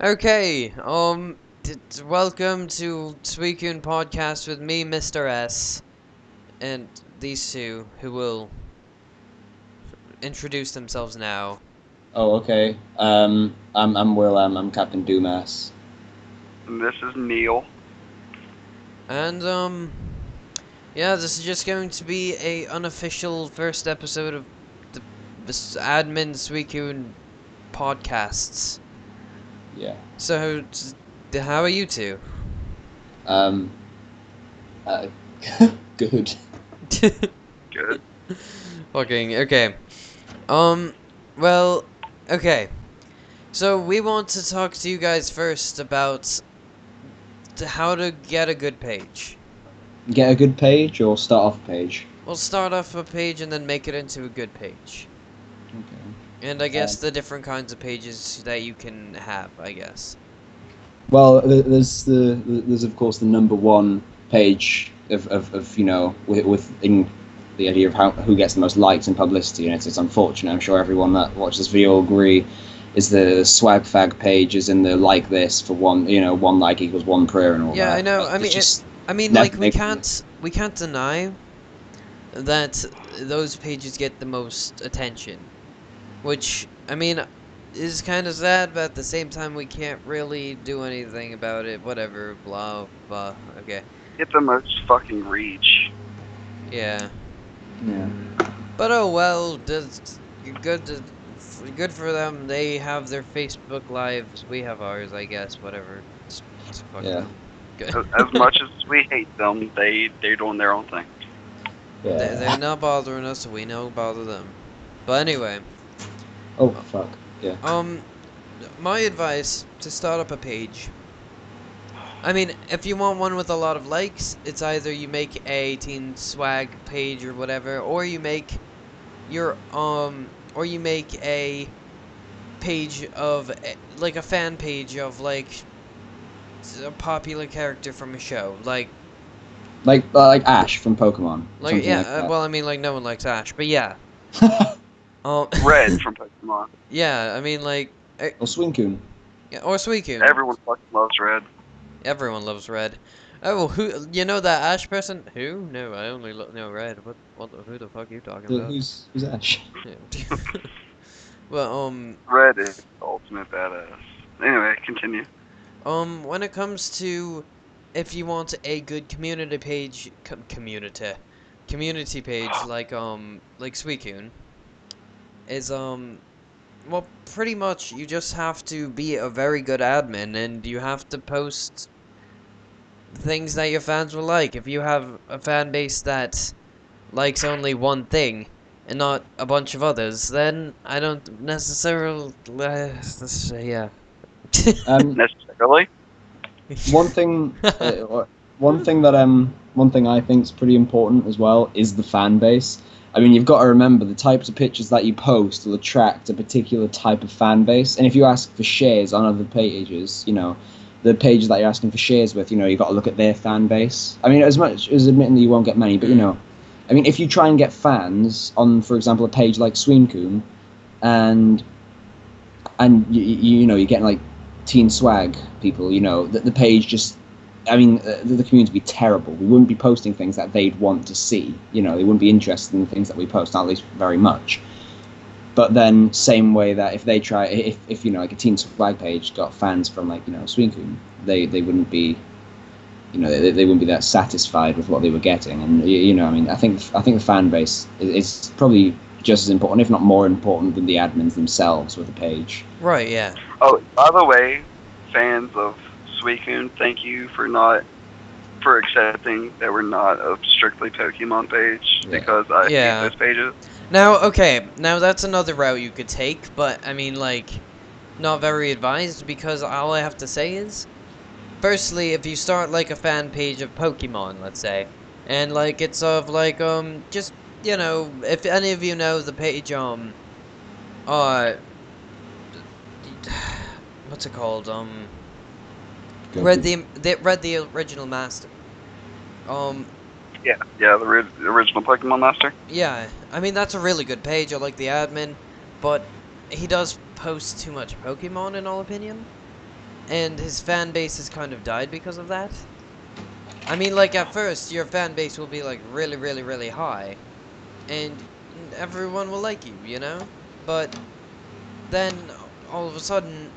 Okay, welcome to Suicune Podcast with me, Mr. S, and these two who will introduce themselves now. Oh, okay. I'm Will. I'm Captain Doomass. And this is Neil. And, yeah, this is just going to be a unofficial first episode of this Admin Suicune Podcasts. Yeah. So, how are you two? Um. Uh, good. Good. Fucking, okay. Well, okay. So we want to talk to you guys first about how to get a good page. Get a good page or start off a page. We'll start off a page and then make it into a good page. Okay. And I guess the different kinds of pages that you can have, I guess. Well, there's of course the number one page of with the idea of who gets the most likes and publicity, and it's unfortunate. I'm sure everyone that watches this video will agree. Is the swag fag page is in the like this for one like equals one prayer and all that. Yeah, I know. But I mean, never like we can't deny that those pages get the most attention, which I mean is kind of sad, but at the same time we can't really do anything about it. Whatever, blah blah. Okay. Get the most fucking reach. Yeah. Yeah. But oh well, good for them. They have their Facebook lives. We have ours, I guess. Whatever. Fuck Yeah. them. Good. As much as we hate them, they're doing their own thing. Yeah. They're not bothering us, so we don't bother them. But anyway, Oh fuck. Yeah. my advice to start up a page. I mean, if you want one with a lot of likes, it's either you make a teen swag page or whatever, or you make your or you make a page of like a fan page of like a popular character from a show, like Like Ash from Pokemon. yeah. That. Well, I mean, like no one likes Ash, but yeah. Red from Pokemon. Yeah, I mean, like Or Suicune. yeah, or Suicune. Everyone fucking loves Red. Everyone loves Red. Oh, who you know that Ash person? Who? No, I only know Red. Who the fuck are you talking about? Who's Ash? Yeah. Well, Red is the ultimate badass. Anyway, continue. when it comes to if you want a good community page, community page like Suicune is well, pretty much you just have to be a very good admin and you have to post things that your fans will like. If you have a fan base that likes only one thing and not a bunch of others, then I don't necessarily yeah. Necessarily. One thing, one thing I think is pretty important as well is the fan base. I mean, you've got to remember the types of pictures that you post will attract a particular type of fan base. And if you ask for shares on other pages, the pages that you're asking for shares with, you've got to look at their fan base. I mean, as much as admitting that you won't get many, but I mean, if you try and get fans on, for example, a page like Suicune, and you're getting like teen swag people, the page just, I mean, the community would be terrible. We wouldn't be posting things that they'd want to see. They wouldn't be interested in the things that we post, not at least very much. But then, same way that if they try, if like a teen swag page got fans from like Suicune, they wouldn't be, they wouldn't be that satisfied with what they were getting. And I mean, I think the fan base is probably just as important, if not more important, than the admins themselves with the page. Right, yeah. Oh, by the way, fans of Suicune, thank you for accepting that we're not a strictly Pokemon page, because I hate those pages. Now, okay, that's another route you could take, but I mean, like, not very advised, because all I have to say is, firstly, if you start like a fan page of Pokemon, let's say, and like it's of like just if any of you know the page what's it called read the original master. Yeah, the original Pokemon Master. Yeah, I mean that's a really good page. I like the admin, but he does post too much Pokemon in all opinion. and his fan base has kind of died because of that. I mean, like, at first, your fan base will be, like, really, really, really high, and everyone will like you, you know? But then, all of a sudden,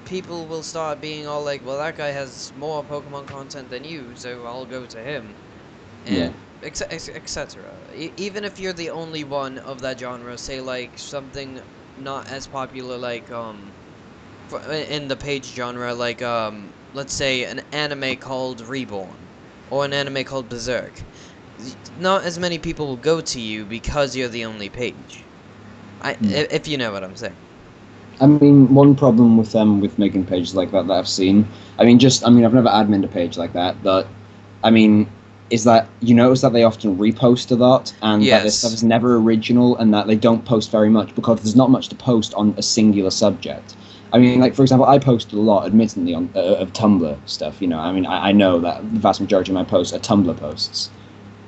people will start being all like, well, that guy has more Pokemon content than you, so I'll go to him. And etc. Even if you're the only one of that genre, say, like, something not as popular, like, in the page genre, like, let's say an anime called Reborn, or an anime called Berserk. Not as many people will go to you because you're the only page. If you know what I'm saying. I mean, one problem with them with making pages like that I've seen, I've never adminned a page like that, but, I mean, is that you notice that they often repost a lot, and that their stuff is never original, and that they don't post very much because there's not much to post on a singular subject. I mean, like, for example, I post a lot, admittedly, on of Tumblr stuff, you know. I mean, I know that the vast majority of my posts are Tumblr posts.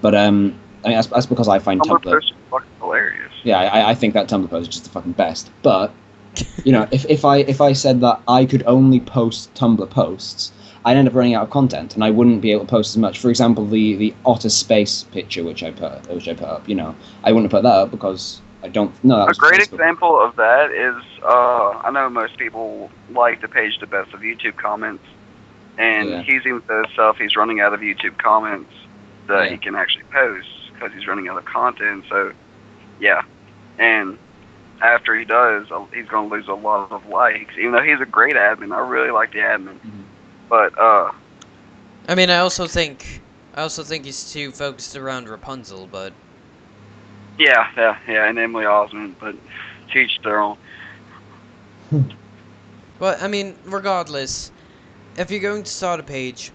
But, I mean, that's because I find Tumblr posts are fucking hilarious. Yeah, I think that Tumblr post is just the fucking best. But, you know, if I said that I could only post Tumblr posts, I'd end up running out of content, and I wouldn't be able to post as much. For example, the Otter Space picture, which I put up, you know, I wouldn't have put that up because I don't know. A great example of that is, I know most people like the page the best of YouTube comments, and he's even said himself he's running out of YouTube comments that he can actually post because he's running out of content. So, yeah, and after he does, he's going to lose a lot of likes. Even though he's a great admin, I really like the admin. But I mean, I also think he's too focused around Rapunzel, but yeah, and Emily Osment, but teach their own. But I mean, regardless, if you're going to start a page,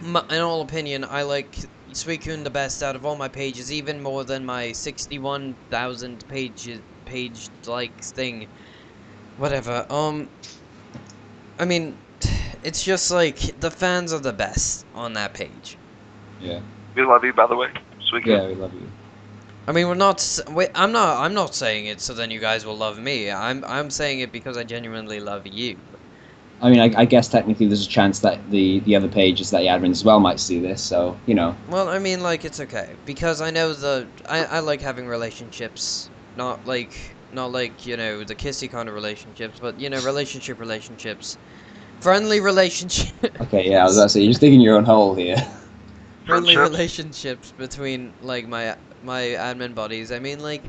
in all opinion, I like Suicune the best out of all my pages, even more than my 61,000 page like thing. Whatever. I mean, it's just like the fans are the best on that page. Yeah. We love you, by the way. Suicune. Yeah, we love you. I mean, we're not. Wait, I'm not saying it so then you guys will love me. I'm saying it because I genuinely love you. I mean, I guess technically there's a chance that the other pages that the admins as well might see this, so, you know. Well, I mean, like, it's okay. Because I know I like having relationships. Not like, you know, the kissy kind of relationships, but, you know, relationships. Friendly relationships. Okay, yeah, I was about to say, you're just digging your own hole here. Friendly relationships between, like, my admin buddies. I mean, like,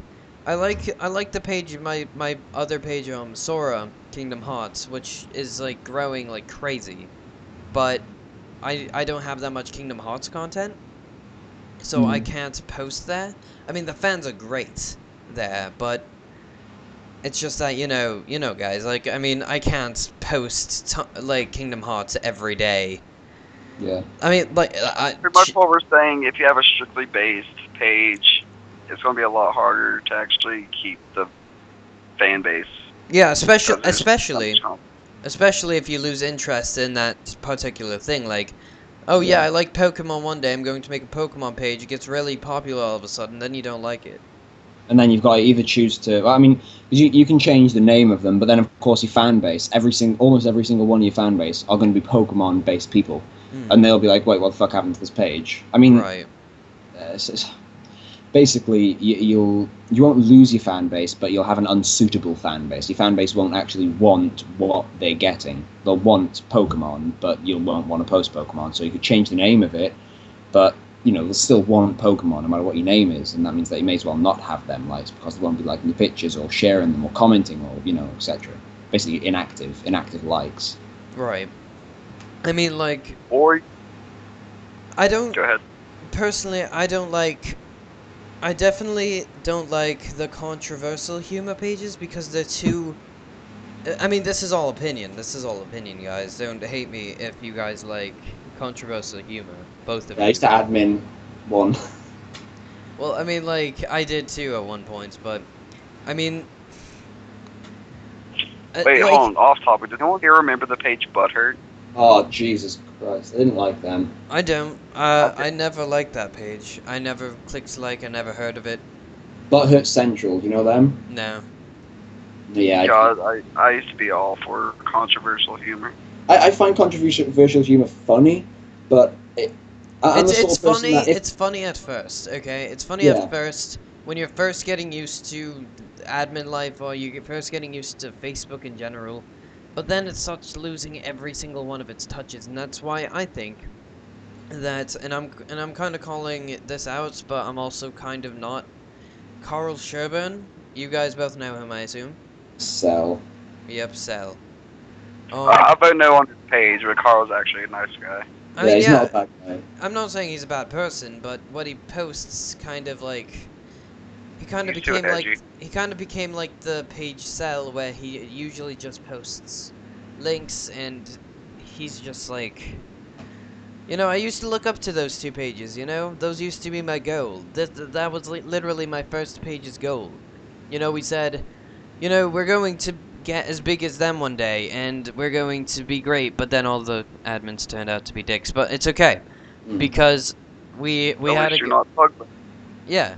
I like the page, my other page, Sora Kingdom Hearts, which is, like, growing like crazy. But I don't have that much Kingdom Hearts content, so I can't post there. I mean, the fans are great there, but it's just that, you know, guys, like, I mean, I can't post, like, Kingdom Hearts every day. Yeah. I mean, like, pretty much what we're saying, if you have a strictly based page, it's going to be a lot harder to actually keep the fan base. Yeah, especially if you lose interest in that particular thing, like, oh yeah, I like Pokemon one day, I'm going to make a Pokemon page, it gets really popular all of a sudden, then you don't like it. And then you've got to either choose to, well, I mean, you can change the name of them, but then of course your fan base, almost every single one of your fan base are going to be Pokemon-based people. And they'll be like, wait, what the fuck happened to this page? I mean, right. Basically, you won't lose your fan base, but you'll have an unsuitable fan base. Your fan base won't actually want what they're getting. They'll want Pokemon, but you won't want to post Pokemon. So you could change the name of it, but, you know, they'll still want Pokemon no matter what your name is, and that means that you may as well not have them likes because they won't be liking the pictures or sharing them or commenting or, you know, etc. Basically inactive likes. Right. I mean, like, or I don't. Go ahead. Personally, I definitely don't like the controversial humor pages because they're too. I mean, this is all opinion. Guys. Don't hate me if you guys like controversial humor. Both of you. I used to admin one. Well, I mean, like, I did too at one point, but I mean. Wait, hold on. Off topic. Does anyone here remember the page Butthurt? Oh, Jesus Christ. I didn't like them. I don't. I never liked that page. I never clicked like, I never heard of it. Butthurt Central, you know them? No. Yeah. God, I used to be all for controversial humor. I find controversial humor funny, but I'm the sort It's of person funny. that if It's funny at first. Okay, it's funny yeah at first when you're first getting used to admin life, or you're first getting used to Facebook in general. But then it starts losing every single one of its touches, and that's why I think that, and I'm kind of calling this out, but I'm also kind of not. Carl Sherburn, you guys both know him, I assume. sell. Yep, Cell. I vote no on his page, but Carl's actually a nice guy. I Yeah, mean, he's not a yeah, bad guy. I'm not saying he's a bad person, but what he posts kind of like he kind of He's too became edgy. like the page Cell, where he usually just posts links, and he's just like, you know, I used to look up to those two pages, you know? Those used to be my goal. That was literally my first page's goal. You know, we said, you know, we're going to get as big as them one day, and we're going to be great, but then all the admins turned out to be dicks. But it's okay, because we At had least you're not ugly. yeah,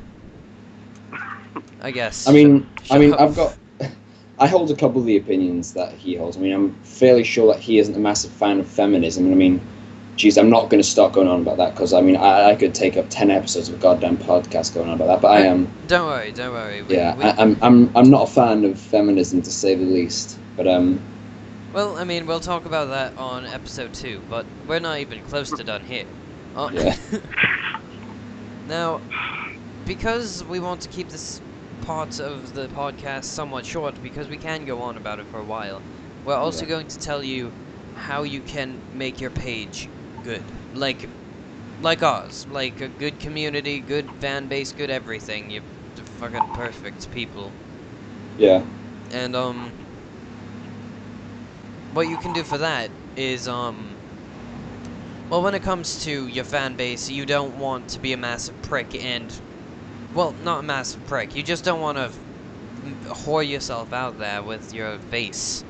I guess. I mean, Shut up. I've got. I hold a couple of the opinions that he holds. I mean, I'm fairly sure that he isn't a massive fan of feminism. And I mean, geez, I'm not going to start going on about that because I mean, I could take up 10 episodes of a goddamn podcast going on about that. But I am. Don't worry, don't worry. I'm not a fan of feminism to say the least. But Well, I mean, we'll talk about that on episode 2, but we're not even close to done here. Yeah. Now, because we want to keep this part of the podcast somewhat short, because we can go on about it for a while, we're also going to tell you how you can make your page good. Like ours. Like a good community, good fan base, good everything. You're fucking perfect people. Yeah. And, what you can do for that is, well, when it comes to your fan base, you don't want to be a massive prick and, well, not a massive prick, you just don't want to whore yourself out there with your face.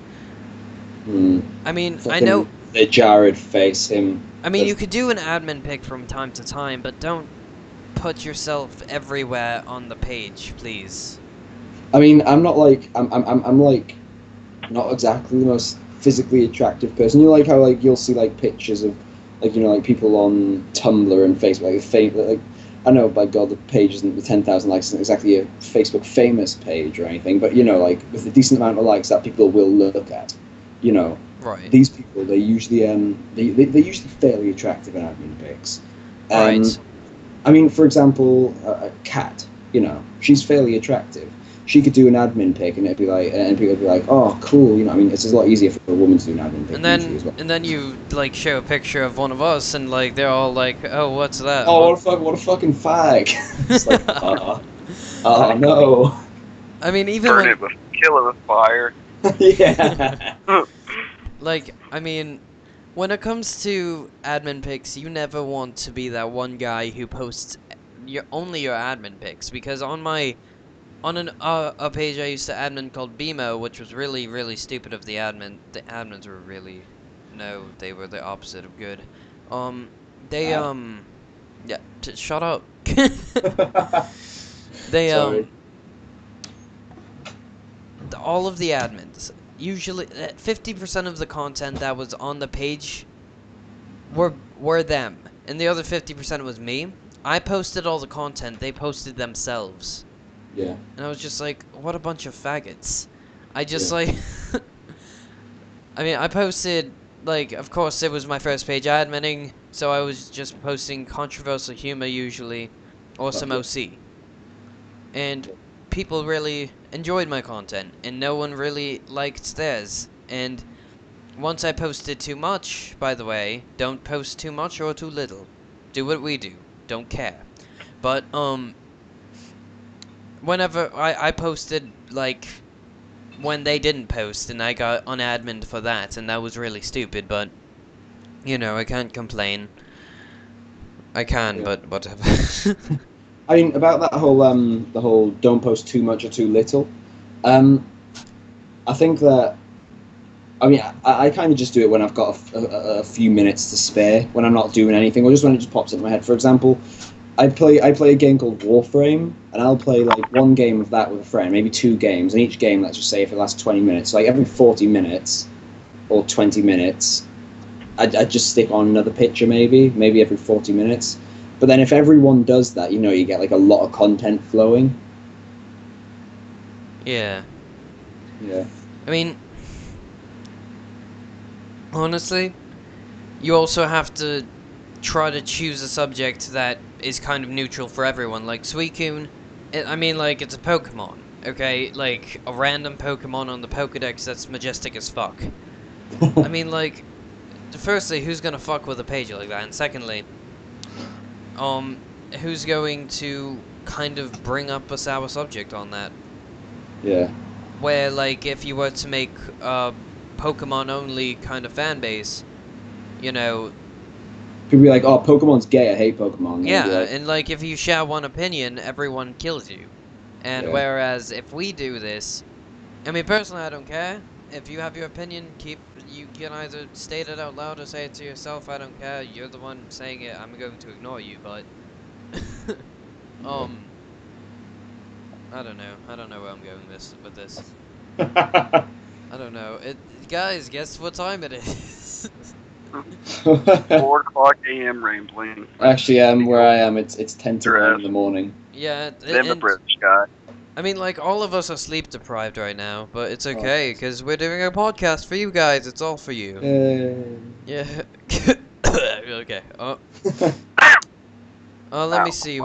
I mean, I know... The Jared face, him... I mean, you could do an admin pick from time to time, but don't put yourself everywhere on the page, please. I mean, I'm not like... I'm like, not exactly the most physically attractive person. You know, like how, like, you'll see, like, pictures of, like, you know, like, people on Tumblr and Facebook, like, I know, by God, the page isn't, the 10,000 likes isn't exactly a Facebook famous page or anything, but, you know, like, with a decent amount of likes that people will look at, you know. Right. These people, they're usually, they're usually fairly attractive in admin pics. Right. I mean, for example, Kat, you know, she's fairly attractive. She could do an admin pic, and it'd be like, and people would be like, "Oh, cool," you know. I mean, it's a lot easier for a woman to do an admin pic. And then you like show a picture of one of us, and like they're all like, "Oh, what's that?" Oh, what a fucking fag! It's like, oh no. I mean, even Burn it with, kill it with fire. Yeah. Like, I mean, when it comes to admin pics, you never want to be that one guy who posts only your admin pics, because on a page I used to admin called BMO, which was really, really stupid of the admin. The admins were really, no, they were the opposite of good. They, yeah, shut up. They, Sorry. all of the admins, usually, 50% of the content that was on the page were them, and the other 50% was me. I posted all the content, they posted themselves. Yeah. And I was just like, what a bunch of faggots. I just like... I mean, I posted, like, of course it was my first page adminning, so I was just posting controversial humor usually, or some OC. And people really enjoyed my content, and no one really liked theirs. And once I posted too much, by the way, don't post too much or too little. Do what we do. Don't care. But, whenever I posted, like, when they didn't post, and I got unadmined for that, and that was really stupid, but, you know, I can't complain. I can, but whatever. I mean, about that whole, the whole don't post too much or too little, I think that, I mean, I kind of just do it when I've got a few minutes to spare, when I'm not doing anything, or just when it just pops into my head. For example, I play a game called Warframe, and I'll play like one game of that with a friend, maybe 2 games, and each game, let's just say, if it lasts 20 minutes, like every 40 minutes or 20 minutes, I'd just stick on another picture, maybe every 40 minutes. But then if everyone does that, you get like a lot of content flowing. Yeah. Yeah. I mean, honestly, you also have to try to choose a subject that is kind of neutral for everyone. Like Suicune, I mean, like, it's a Pokemon, okay? Like, a random Pokemon on the Pokedex that's majestic as fuck. I mean, like, firstly, who's gonna fuck with a page like that? And secondly, who's going to kind of bring up a sour subject on that? Yeah. Where, like, if you were to make a Pokemon-only kind of fan base, People be like, "Oh, Pokemon's gay. I hate Pokemon." And yeah, like, and, like, if you share one opinion, everyone kills you. And yeah. whereas, if we do this, I mean, personally, I don't care. If you have your opinion, you can either state it out loud or say it to yourself. I don't care. You're the one saying it. I'm going to ignore you, but... I don't know. I don't know where I'm going with this. I don't know. Guys, guess what time it is? 4:00 a.m. rambling. Actually, where I am, it's 10 to 9 in the morning. Yeah, Then the British guy. I mean, like, all of us are sleep deprived right now, but it's okay, because we're doing a podcast for you guys. It's all for you. Yeah. Okay. Let me see.